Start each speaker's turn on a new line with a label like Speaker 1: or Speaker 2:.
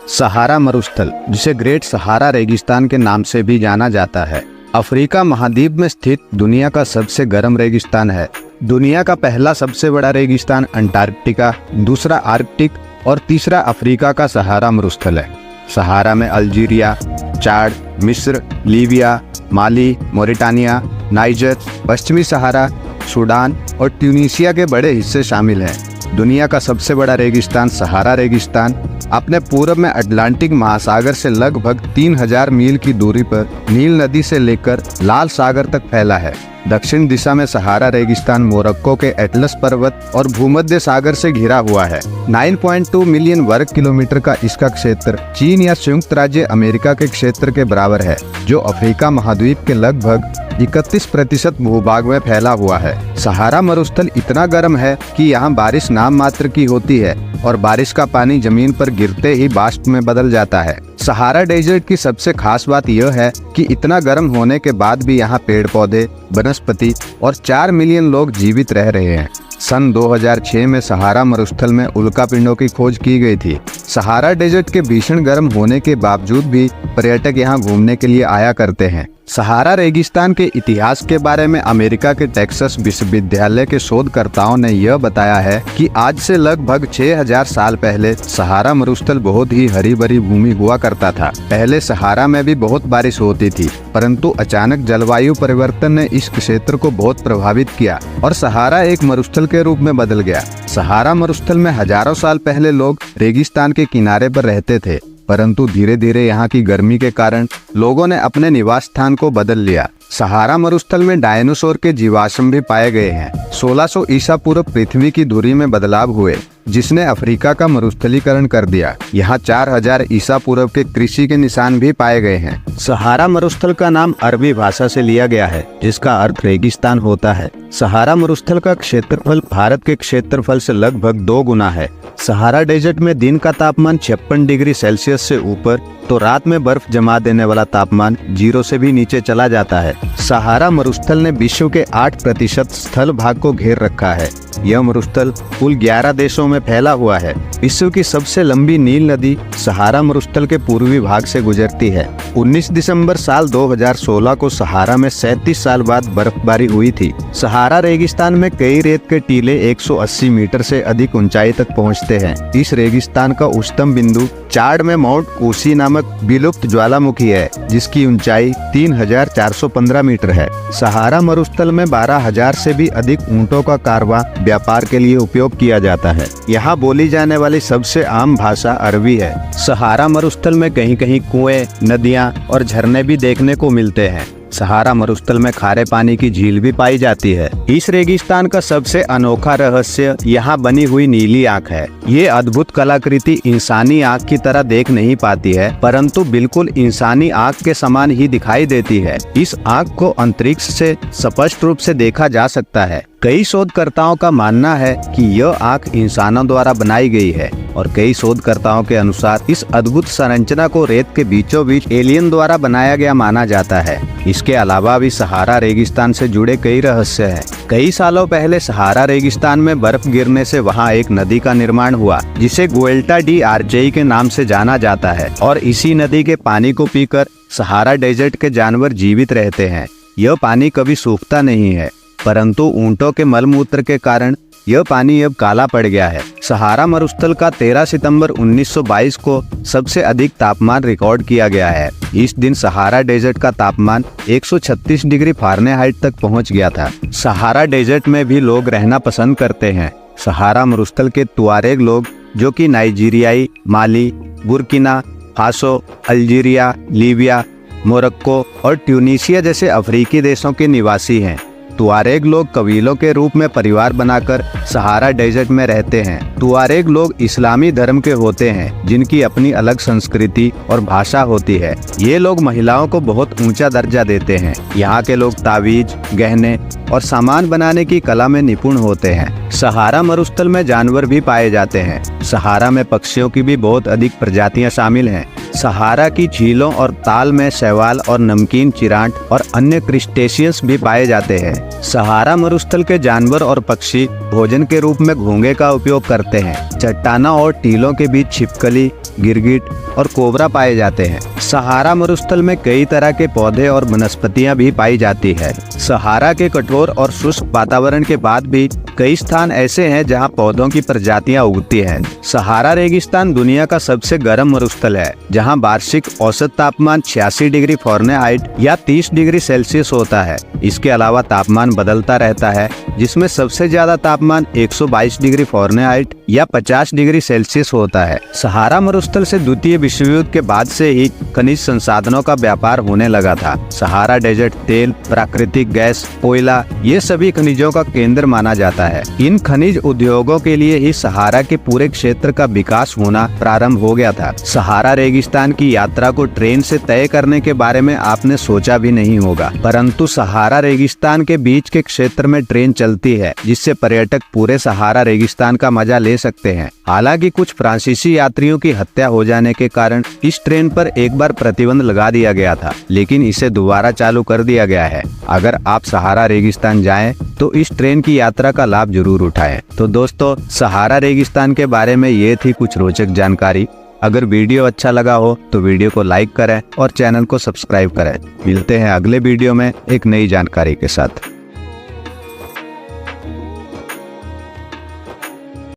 Speaker 1: सहारा मरुस्थल, जिसे ग्रेट सहारा रेगिस्तान के नाम से भी जाना जाता है, अफ्रीका महाद्वीप में स्थित दुनिया का सबसे गर्म रेगिस्तान है। दुनिया का पहला सबसे बड़ा रेगिस्तान अंटार्कटिका, दूसरा आर्कटिक और तीसरा अफ्रीका का सहारा मरुस्थल है। सहारा में अल्जीरिया, चाड, मिस्र, लीबिया, माली, मोरिटानिया, नाइजर, पश्चिमी सहारा, सूडान और ट्यूनीशिया के बड़े हिस्से शामिल हैं। दुनिया का सबसे बड़ा रेगिस्तान सहारा रेगिस्तान अपने पूर्व में अटलांटिक महासागर से लगभग 3000 मील की दूरी पर नील नदी से लेकर लाल सागर तक फैला है। दक्षिण दिशा में सहारा रेगिस्तान मोरक्को के एटलस पर्वत और भूमध्य सागर से घिरा हुआ है। 9.2 मिलियन वर्ग किलोमीटर का इसका क्षेत्र चीन या संयुक्त राज्य अमेरिका के क्षेत्र के बराबर है, जो अफ्रीका महाद्वीप के लगभग 31% भूभाग में फैला हुआ है। सहारा मरुस्थल इतना गर्म है कि यहाँ बारिश नाम मात्र की होती है और बारिश का पानी जमीन पर गिरते ही वाष्प में बदल जाता है। सहारा डेजर्ट की सबसे खास बात यह है कि इतना गर्म होने के बाद भी यहाँ पेड़ पौधे, वनस्पति और 4 मिलियन लोग जीवित रह रहे हैं। सन 2006 में सहारा मरुस्थल में उल्कापिंडों की खोज की गई थी। सहारा डेजर्ट के भीषण गर्म होने के बावजूद भी पर्यटक यहाँ घूमने के लिए आया करते हैं। सहारा रेगिस्तान के इतिहास के बारे में अमेरिका के टेक्सास विश्वविद्यालय के शोधकर्ताओं ने यह बताया है कि आज से लगभग 6000 साल पहले सहारा मरुस्थल बहुत ही हरी भरी भूमि हुआ करता था। पहले सहारा में भी बहुत बारिश होती थी, परंतु अचानक जलवायु परिवर्तन ने इस क्षेत्र को बहुत प्रभावित किया और सहारा एक मरुस्थल के रूप में बदल गया। सहारा मरुस्थल में हजारों साल पहले लोग रेगिस्तान के किनारे पर रहते थे, परंतु धीरे धीरे यहाँ की गर्मी के कारण लोगों ने अपने निवास स्थान को बदल लिया। सहारा मरुस्थल में डायनासोर के जीवाश्म भी पाए गए हैं। 1600 ईसा पूर्व पृथ्वी की धुरी में बदलाव हुए, जिसने अफ्रीका का मरुस्थलीकरण कर दिया। यहाँ 4000 ईसा पूर्व के कृषि के निशान भी पाए गए हैं। सहारा मरुस्थल का नाम अरबी भाषा से लिया गया है, जिसका अर्थ रेगिस्तान होता है। सहारा मरुस्थल का क्षेत्रफल भारत के क्षेत्रफल से लगभग 2 गुना है। सहारा डेजर्ट में दिन का तापमान 56 डिग्री सेल्सियस से ऊपर तो रात में बर्फ जमा देने वाला तापमान 0 से भी नीचे चला जाता है। सहारा मरुस्थल ने विश्व के 8% स्थल भाग को घेर रखा है। यह मरुस्थल कुल 11 देशों में फैला हुआ है। विश्व की सबसे लंबी नील नदी सहारा मरुस्थल के पूर्वी भाग से गुजरती है। 19 दिसंबर साल 2016 को सहारा में 37 साल बाद बर्फबारी हुई थी। सहारा रेगिस्तान में कई रेत के टीले 180 मीटर से अधिक ऊंचाई तक पहुंचते हैं। इस रेगिस्तान का उच्चतम बिंदु चाड में माउंट कोसी नामक विलुप्त ज्वालामुखी है, जिसकी ऊंचाई 3415 मीटर है। सहारा मरुस्थल में 12000 से भी अधिक ऊंटों का कारवां व्यापार के लिए उपयोग किया जाता है। यहाँ बोली जाने वाली सबसे आम भाषा अरबी है। सहारा मरुस्थल में कहीं कहीं कुएं, नदियाँ और झरने भी देखने को मिलते हैं। सहारा मरुस्थल में खारे पानी की झील भी पाई जाती है। इस रेगिस्तान का सबसे अनोखा रहस्य यहाँ बनी हुई नीली आंख है। ये अद्भुत कलाकृति इंसानी आंख की तरह देख नहीं पाती है, परंतु बिल्कुल इंसानी आंख के समान ही दिखाई देती है। इस आंख को अंतरिक्ष से स्पष्ट रूप से देखा जा सकता है। कई शोधकर्ताओं का मानना है कि यह आंख इंसानों द्वारा बनाई गई है और कई शोधकर्ताओं के अनुसार इस अद्भुत संरचना को रेत के बीचों बीच एलियन द्वारा बनाया गया माना जाता है। इसके अलावा भी सहारा रेगिस्तान से जुड़े कई रहस्य हैं। कई सालों पहले सहारा रेगिस्तान में बर्फ गिरने से वहां एक नदी का निर्माण हुआ, जिसे गुएल्टा डी आरजेई के नाम से जाना जाता है, और इसी नदी के पानी को पीकर सहारा डेजर्ट के जानवर जीवित रहते हैं। यह पानी कभी सूखता नहीं है, परंतु ऊंटों के मलमूत्र के कारण यह पानी अब काला पड़ गया है। सहारा मरुस्थल का 13 सितंबर 1922 को सबसे अधिक तापमान रिकॉर्ड किया गया है। इस दिन सहारा डेजर्ट का तापमान 136 डिग्री फ़ारेनहाइट तक पहुंच गया था। सहारा डेजर्ट में भी लोग रहना पसंद करते हैं। सहारा मरुस्थल के तुआरेग लोग, जो कि नाइजीरियाई, Mali, Burkina Faso, Algeria, Libya, Morocco और ट्यूनीशिया जैसे अफ्रीकी देशों के निवासी हैं। तुआरेग लोग कबीलों के रूप में परिवार बनाकर सहारा डेजर्ट में रहते हैं। तुआरेग लोग इस्लामी धर्म के होते हैं, जिनकी अपनी अलग संस्कृति और भाषा होती है। ये लोग महिलाओं को बहुत ऊंचा दर्जा देते हैं। यहाँ के लोग तावीज, गहने और सामान बनाने की कला में निपुण होते हैं। सहारा मरुस्थल में जानवर भी पाए जाते हैं। सहारा में पक्षियों की भी बहुत अधिक प्रजातियां शामिल हैं। सहारा की झीलों और ताल में शैवाल और नमकीन चिरांट और अन्य क्रिस्टेशियंस भी पाए जाते हैं। सहारा मरुस्थल के जानवर और पक्षी भोजन के रूप में घोंगे का उपयोग करते हैं। चट्टानों और टीलों के बीच छिपकली, गिरगिट और कोबरा पाए जाते हैं। सहारा मरुस्थल में कई तरह के पौधे और वनस्पतियां भी पाई जाती है। सहारा के कठोर और शुष्क वातावरण के बाद भी कई स्थान ऐसे हैं जहां पौधों की प्रजातियां उगती हैं। सहारा रेगिस्तान दुनिया का सबसे गर्म मरुस्थल है, जहां वार्षिक औसत तापमान 86 डिग्री फ़ारेनहाइट या 30 डिग्री सेल्सियस होता है। इसके अलावा तापमान बदलता रहता है, जिसमें सबसे ज्यादा तापमान 122 डिग्री फ़ारेनहाइट या 50 डिग्री सेल्सियस होता है। सहारा मरुस्थल से द्वितीय विश्व युद्ध के बाद से ही खनिज संसाधनों का व्यापार होने लगा था। सहारा डेजर्ट तेल, प्राकृतिक गैस, कोयला ये सभी खनिजों का केंद्र माना जाता है। इन खनिज उद्योगों के लिए ही सहारा के पूरे क्षेत्र का विकास होना प्रारंभ हो गया था। सहारा रेगिस्तान की यात्रा को ट्रेन से तय करने के बारे में आपने सोचा भी नहीं होगा, परंतु सहारा रेगिस्तान के बीच के क्षेत्र में ट्रेन चलती है, जिससे पर्यटक पूरे सहारा रेगिस्तान का मजा ले सकते हैं। हालांकि कुछ फ्रांसीसी यात्रियों की हत्या हो जाने के कारण इस ट्रेन पर एक बार प्रतिबंध लगा दिया गया था, लेकिन इसे दोबारा चालू कर दिया गया है। अगर आप सहारा रेगिस्तान जाएं तो इस ट्रेन की यात्रा का लाभ जरूर उठाएं। तो दोस्तों, सहारा रेगिस्तान के बारे में ये थी कुछ रोचक जानकारी। अगर वीडियो अच्छा लगा हो तो वीडियो को लाइक करें और चैनल को सब्सक्राइब करें। मिलते हैं अगले वीडियो में एक नई जानकारी के साथ।